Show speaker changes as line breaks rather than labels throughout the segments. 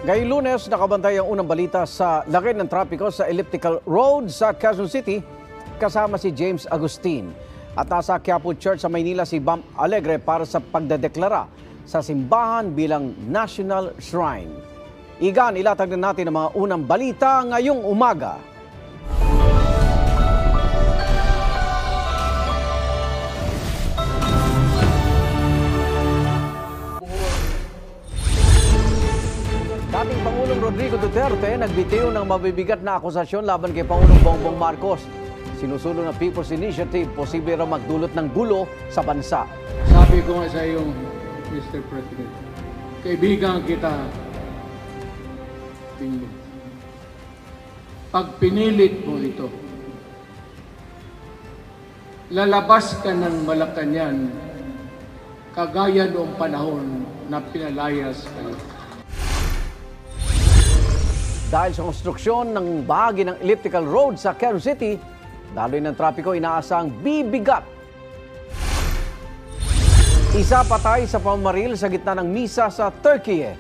Ngayong Lunes, nakabantay ang unang balita sa lagay ng trapiko sa Elliptical Road sa Quezon City, kasama si James Agustin. At nasa Quiapo Church sa Maynila si Bam Alegre para sa pagdedeklara sa simbahan bilang National Shrine. Igan, ilatag na natin ang mga unang balita ngayong umaga. Dating Pangulong Rodrigo Duterte nagbitiw ng mabibigat na akusasyon laban kay Pangulong Bongbong Marcos. Sinusulong ng People's Initiative, posible raw magdulot ng gulo sa bansa.
Sabi ko nga sa iyo, Mr. President, kaibigan kita, tingin. Pag pinilit mo ito, lalabas ka ng Malacanang kagaya noong panahon na pinalayas kayo.
Dahil sa konstruksyon ng bahagi ng Elliptical Road sa Quezon City, daloy ng trapiko inaasang bibigat. Isa patay sa pamamaril sa gitna ng misa sa Turkey.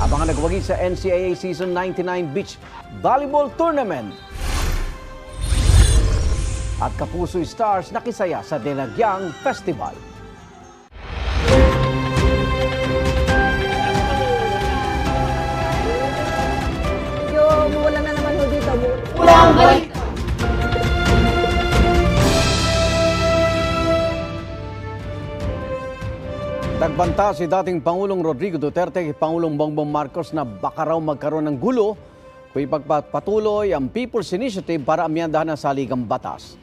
Abangan nagwagi sa NCAA Season 99 Beach Volleyball Tournament. At Kapusoy Stars nakisaya sa Dinagyang Festival.
Wala na naman ho dito.
Walang balik!
Nagbanta si dating Pangulong Rodrigo Duterte kay Pangulong Bongbong Marcos na baka raw magkaroon ng gulo kung ipagpatuloy ang People's Initiative para amyandahan ang saligang batas.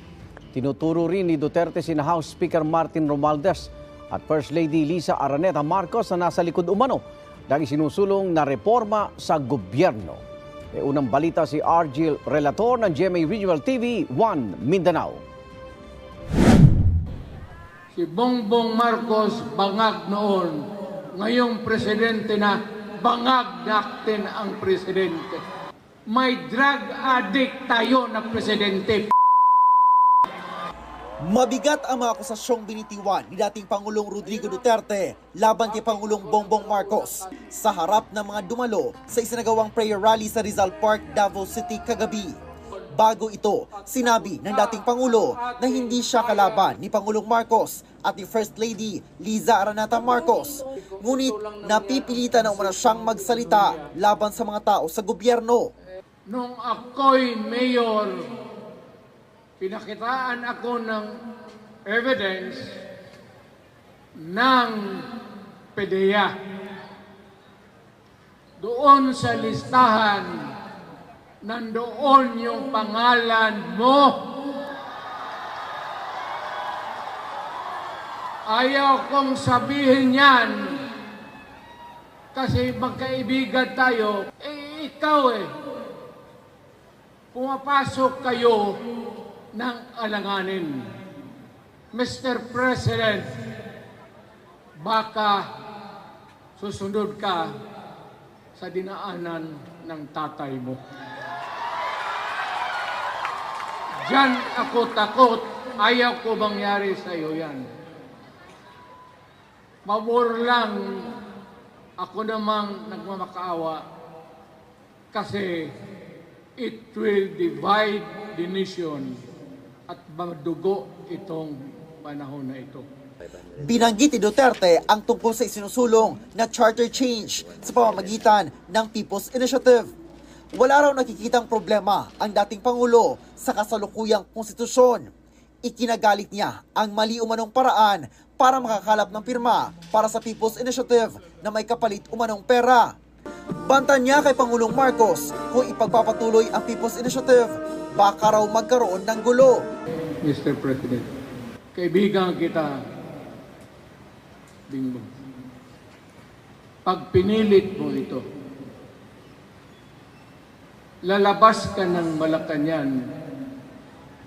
Tinuturo rin ni Duterte sina House Speaker Martin Romualdez at First Lady Liza Araneta Marcos na nasa likod umano dahil sinusulong na reforma sa gobyerno. Unang balita si Argil Relator ng GMA Regional TV 1 Mindanao.
Si Bongbong Marcos bangag noon, ngayong presidente na bangag natin ang presidente. May drug addict tayo na presidente.
Mabigat ang mga akusasyong binitiwan ni dating Pangulong Rodrigo Duterte laban kay Pangulong Bongbong Marcos sa harap ng mga dumalo sa isinagawang prayer rally sa Rizal Park, Davao City kagabi. Bago ito, sinabi ng dating Pangulo na hindi siya kalaban ni Pangulong Marcos at ni First Lady Liza Araneta Marcos. Ngunit napipilitan na umano siyang magsalita laban sa mga tao sa gobyerno.
Nung ako'y mayor, pinakitaan ako ng evidence ng PDEA. Doon sa listahan, nandoon yung pangalan mo. Ayaw kong sabihin yan kasi magkaibigan tayo. Ikaw pumapasok kayo ng alanganin. Mr. President, baka susunod ka sa dinaanan ng tatay mo. Diyan ako takot. Ayaw ko mangyari sa iyo yan. Mabor lang ako namang nagmamakaawa kasi it will divide the nation at madugo itong panahon na ito.
Binanggit ni Duterte ang tungkol sa isinusulong na charter change sa pamamagitan ng People's Initiative. Wala raw nakikitang problema ang dating Pangulo sa kasalukuyang konstitusyon. Ikinagalit niya ang mali umanong paraan para makakalap ng pirma para sa People's Initiative na may kapalit umanong pera. Bantan niya kay Pangulong Marcos kung ipagpapatuloy ang People's Initiative, baka raw magkaroon ng gulo.
Mr. President, kaibigan kita, Bingbong. Pag pinilit mo ito, lalabas ka ng Malacanang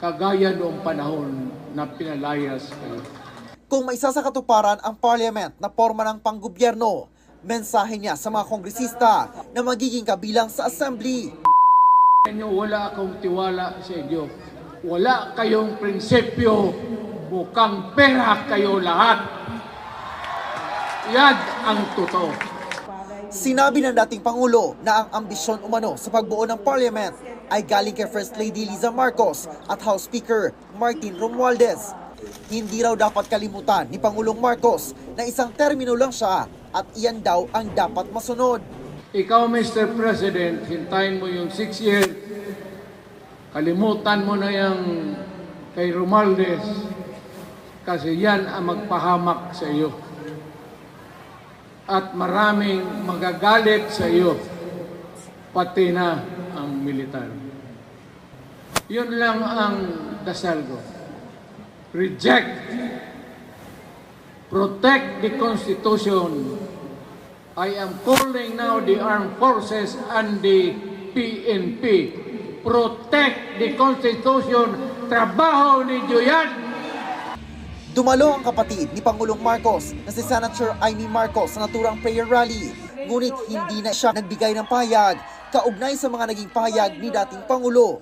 kagaya noong panahon na pinalayas kayo.
Kung may isa sa katuparan ang parliament na forma ng panggobyerno, mensahe niya sa mga kongresista na magiging kabilang sa assembly.
Wala akong tiwala sa inyo. Wala kayong prinsipyo. Mukhang pera kayo lahat. Yan ang totoo.
Sinabi ng dating Pangulo na ang ambisyon umano sa pagbuo ng Parliament ay galing kay First Lady Liza Marcos at House Speaker Martin Romualdez. Hindi raw dapat kalimutan ni Pangulong Marcos na isang termino lang siya at iyan daw ang dapat masunod.
Ikaw, Mr. President, hintayin mo yung 6 years. Kalimutan mo na yung kay Romualdez kasi yan ang magpahamak sa iyo. At maraming magagalit sa iyo, pati na ang militar. Yun lang ang dasal ko. Reject. Protect the Constitution. I am calling now the armed forces and the PNP. Protect the Constitution. Trabaho ninyo yan.
Dumalo ang kapatid ni Pangulong Marcos na si Senator Amy Marcos sa naturang prayer rally. Ngunit hindi na siya nagbigay ng pahayag kaugnay sa mga naging pahayag ni dating Pangulo.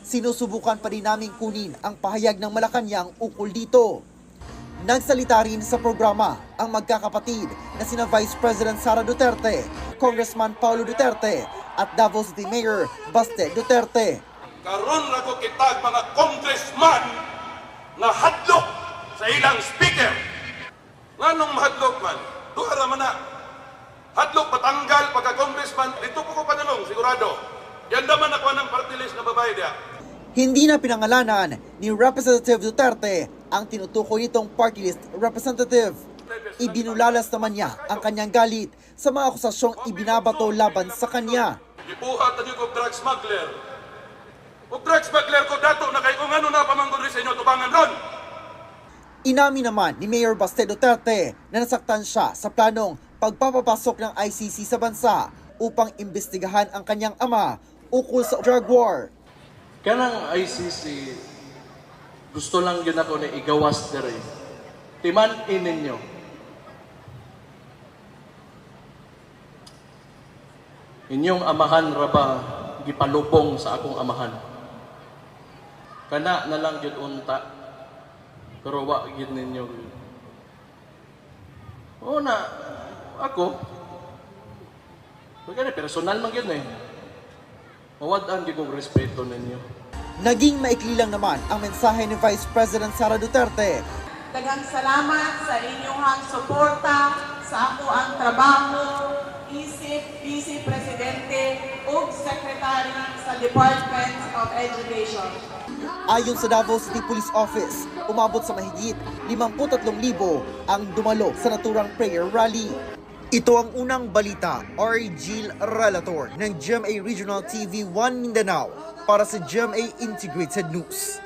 Sinusubukan pa rin naming kunin ang pahayag ng Malacanang ukol dito. Nagsalita rin sa programa ang magkakapatid na sina Vice President Sara Duterte, Congressman Paulo Duterte at Davao City Mayor Baste Duterte.
Karon ra ko kitag mga congressman na hadlok sa ilang speaker. Nganong mahadlok man? Duha ra man na. Hadlok patanggal pagka-congressman. Dito ko panulong, sigurado. Yan naman ako ng party list na babae dia.
Hindi na pinangalanan ni Representative Duterte ang tinutukoy nitong party list representative. Ibinulalas naman niya ang kanyang galit sa mga akusasyong ibinabato laban sa kanya.
Ibuhat niyo ko drug smuggler. O drug smuggler ko dato na kay kung ano na pamanggod sa inyo tubangan ron.
Inamin naman ni Mayor Baste Duterte na nasaktan siya sa planong pagpapapasok ng ICC sa bansa upang imbestigahan ang kanyang ama ukol sa drug war.
Kanang ICC, gusto lang yun ako na igawas dere. Timan-in ninyo. Inyong amahan ra ba gipalubong sa akong amahan? Kana na lang yun unta. Pero wa yun ninyo. O na, ako. Pagkani, personal man yun eh. Mawadaan yun kong respeto ninyo.
Naging maikli lang naman ang mensahe ni Vice President Sara Duterte.
Daghang salamat sa inyong suporta sa ako ang trabaho, isip, Vice Presidente ug Secretary sa Department of Education.
Ayon sa Davao City Police Office, umabot sa mahigit 53,000 ang dumalo sa naturang prayer rally. Ito ang unang balita, R. Gil Relator ng GMA Regional TV 1 Mindanao para sa GMA Integrated News.